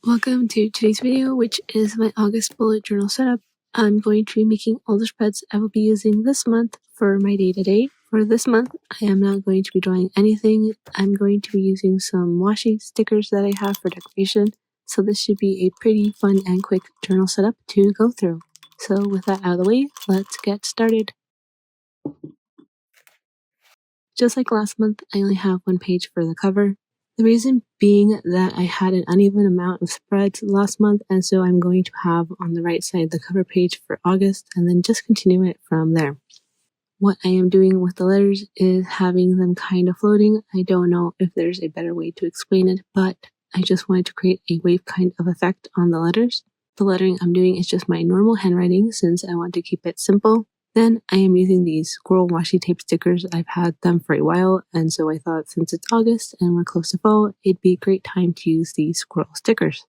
Welcome to today's video, which is my August bullet journal setup. I'm going to be making all the spreads I will be using this month for my day-to-day. For this month, I am not going to be drawing anything. I'm going to be using some washi stickers that I have for decoration, so this should be a pretty fun and quick journal setup to go through. So with that out of the way, let's get started. Just like last month, I only have one page for the cover. The reason being that I had an uneven amount of spreads last month, and so I'm going to have on the right side the cover page for August and then just continue it from there. What I am doing with the letters is having them kind of floating. I don't know if there's a better way to explain it, but I just wanted to create a wave kind of effect on the letters. The lettering I'm doing is just my normal handwriting since I want to keep it simple. Then I am using these squirrel washi tape stickers. I've had them for a while, and so I thought since it's August and we're close to fall, it'd be a great time to use these squirrel stickers.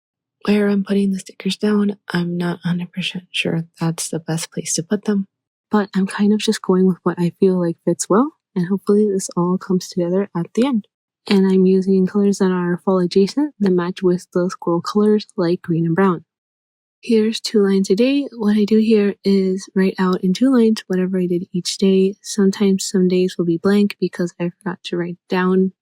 Where I'm putting the stickers down, I'm not 100% sure that's the best place to put them, but I'm kind of just going with what I feel like fits well, and hopefully this all comes together at the end. And I'm using colors that are fall adjacent that match with the squirrel colors like green and brown. Here's 2 lines a day. What I do here is write out in 2 lines whatever I did each day. Sometimes some days will be blank because I forgot to write down.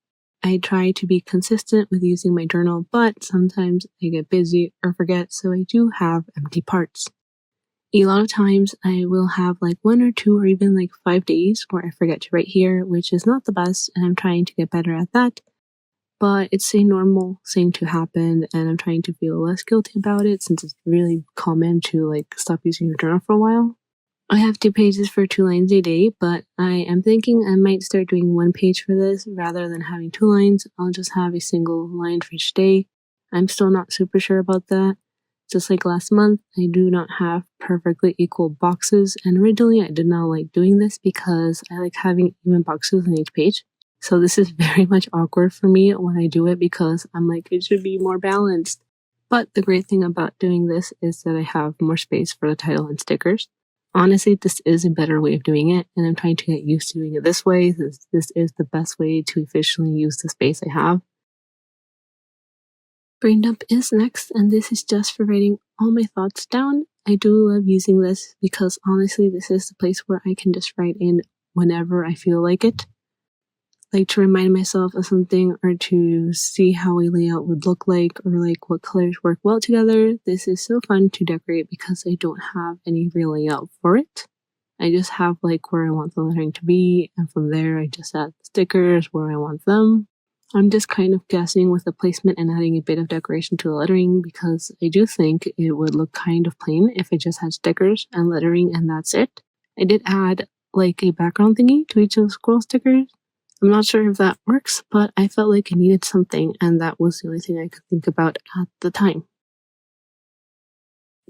I try to be consistent with using my journal, but sometimes I get busy or forget, so I do have empty parts. A lot of times I will have like 1 or 2 or even like 5 days where I forget to write here, which is not the best, and I'm trying to get better at that. But it's a normal thing to happen, and I'm trying to feel less guilty about it since it's really common to like stop using your journal for a while. I have 2 pages for 2 lines a day, but I am thinking I might start doing 1 page for this rather than having 2 lines. I'll just have a single line for each day. I'm still not super sure about that. Just like last month, I do not have perfectly equal boxes, and originally I did not like doing this because I like having even boxes on each page. So this is very much awkward for me when I do it because I'm like, it should be more balanced. But the great thing about doing this is that I have more space for the title and stickers. Honestly, this is a better way of doing it, and I'm trying to get used to doing it this way. This is the best way to efficiently use the space I have. Brain dump is next, and this is just for writing all my thoughts down. I do love using this because honestly, this is the place where I can just write in whenever I feel like it. Like to remind myself of something or to see how a layout would look like or like what colors work well together. This is so fun to decorate because I don't have any real layout for it. I just have like where I want the lettering to be, and from there I just add the stickers where I want them. I'm just kind of guessing with the placement and adding a bit of decoration to the lettering because I do think it would look kind of plain if it just had stickers and lettering and that's it. I did add like a background thingy to each of the squirrel stickers. I'm not sure if that works, but I felt like I needed something, and that was the only thing I could think about at the time.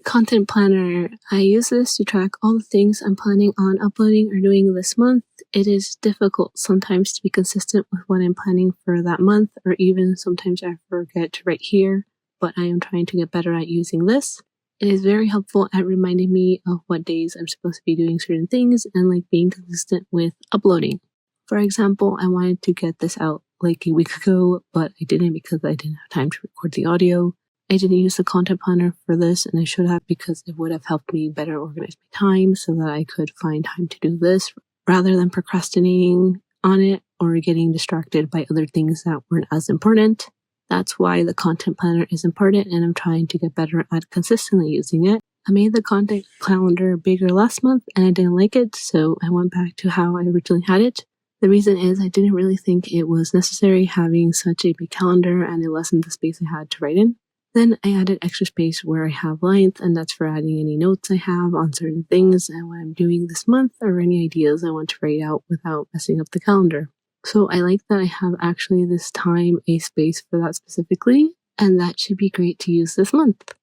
Content planner. I use this to track all the things I'm planning on uploading or doing this month. It is difficult sometimes to be consistent with what I'm planning for that month, or even sometimes I forget to write here, but I am trying to get better at using this. It is very helpful at reminding me of what days I'm supposed to be doing certain things and like being consistent with uploading. For example, I wanted to get this out like a week ago, but I didn't because I didn't have time to record the audio. I didn't use the content planner for this, and I should have because it would have helped me better organize my time so that I could find time to do this rather than procrastinating on it or getting distracted by other things that weren't as important. That's why the content planner is important, and I'm trying to get better at consistently using it. I made the content calendar bigger last month and I didn't like it, so I went back to how I originally had it. The reason is I didn't really think it was necessary having such a big calendar, and it lessened the space I had to write in. Then I added extra space where I have lines, and that's for adding any notes I have on certain things and what I'm doing this month or any ideas I want to write out without messing up the calendar. So I like that I have actually this time a space for that specifically, and that should be great to use this month.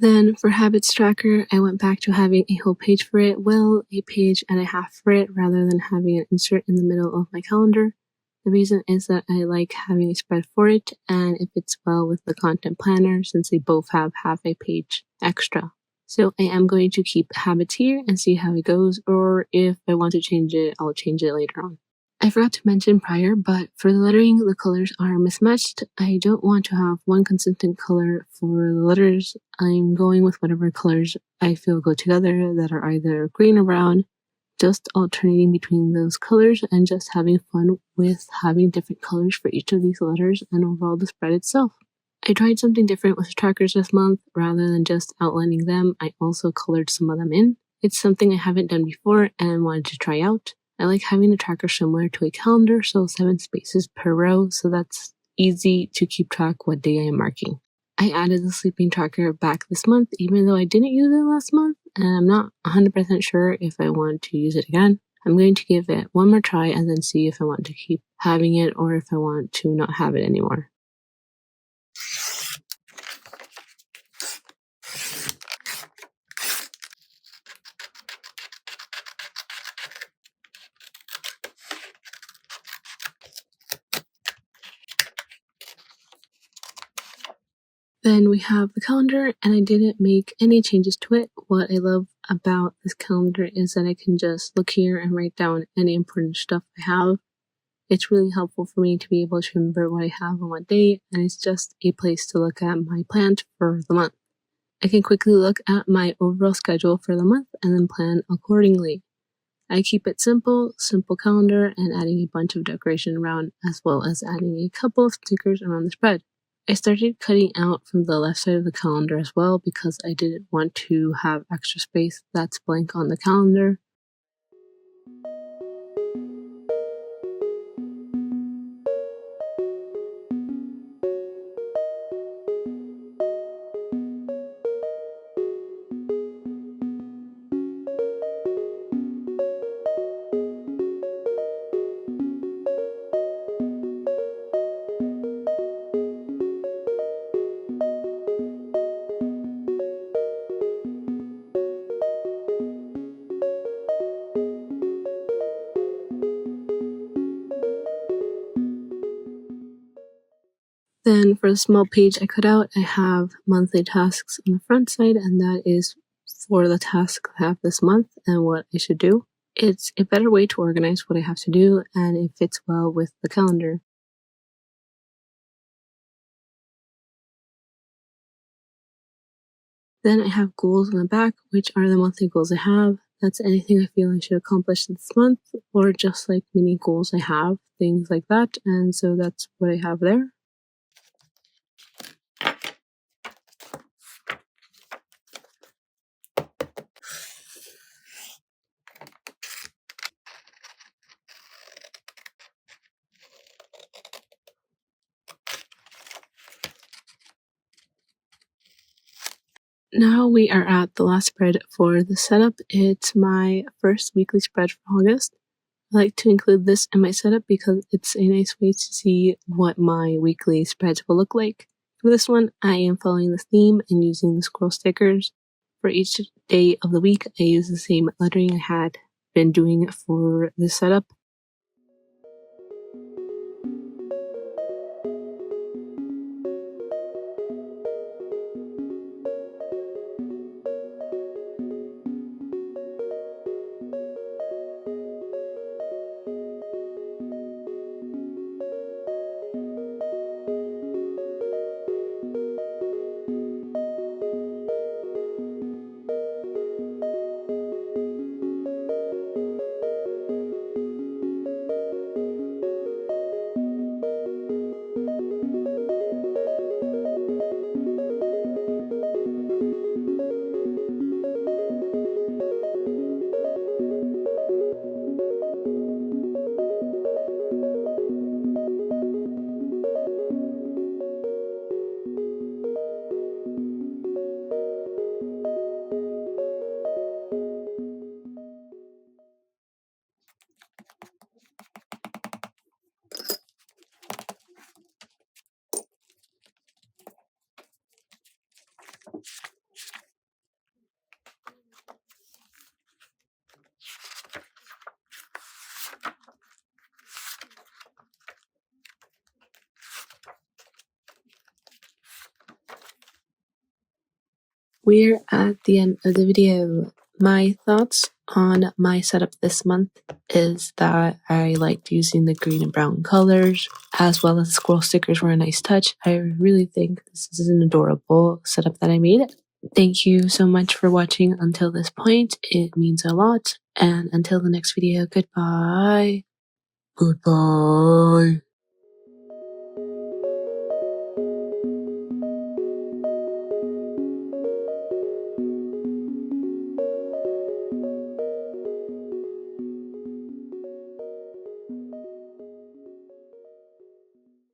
Then for habits tracker, I went back to having a whole page for it. Well, a page and a half for it rather than having an insert in the middle of my calendar. The reason is that I like having a spread for it and it fits well with the content planner since they both have half a page extra. So I am going to keep habits here and see how it goes, or if I want to change it, I'll change it later on. I forgot to mention prior, but for the lettering, the colors are mismatched. I don't want to have one consistent color for the letters. I'm going with whatever colors I feel go together that are either green or brown, just alternating between those colors and just having fun with having different colors for each of these letters and overall the spread itself. I tried something different with the trackers this month. Rather than just outlining them, I also colored some of them in. It's something I haven't done before and wanted to try out. I like having a tracker similar to a calendar, so 7 spaces per row, so that's easy to keep track what day I am marking. I added the sleeping tracker back this month, even though I didn't use it last month, and I'm not 100% sure if I want to use it again. I'm going to give it one more try and then see if I want to keep having it or if I want to not have it anymore. Then we have the calendar, and I didn't make any changes to it. What I love about this calendar is that I can just look here and write down any important stuff I have. It's really helpful for me to be able to remember what I have on what day, and it's just a place to look at my plans for the month. I can quickly look at my overall schedule for the month and then plan accordingly. I keep it simple calendar, and adding a bunch of decoration around, as well as adding a couple of stickers around the spread. I started cutting out from the left side of the calendar as well because I didn't want to have extra space that's blank on the calendar. Then for the small page I cut out, I have monthly tasks on the front side, and that is for the task I have this month and what I should do. It's a better way to organize what I have to do, and it fits well with the calendar. Then I have goals on the back, which are the monthly goals I have. That's anything I feel I should accomplish this month, or just like mini goals I have, things like that. And so that's what I have there. Now we are at the last spread for the setup. It's my first weekly spread for August. I like to include this in my setup because it's a nice way to see what my weekly spreads will look like. For this one, I am following the theme and using the squirrel stickers. For each day of the week, I use the same lettering I had been doing for this setup. we're at the end of the video. My thoughts on my setup this month is that I liked using the green and brown colors, as well as the squirrel stickers were a nice touch. I really think this is an adorable setup that I made. Thank you so much for watching until this point. It means a lot. And until the next video, goodbye. Goodbye.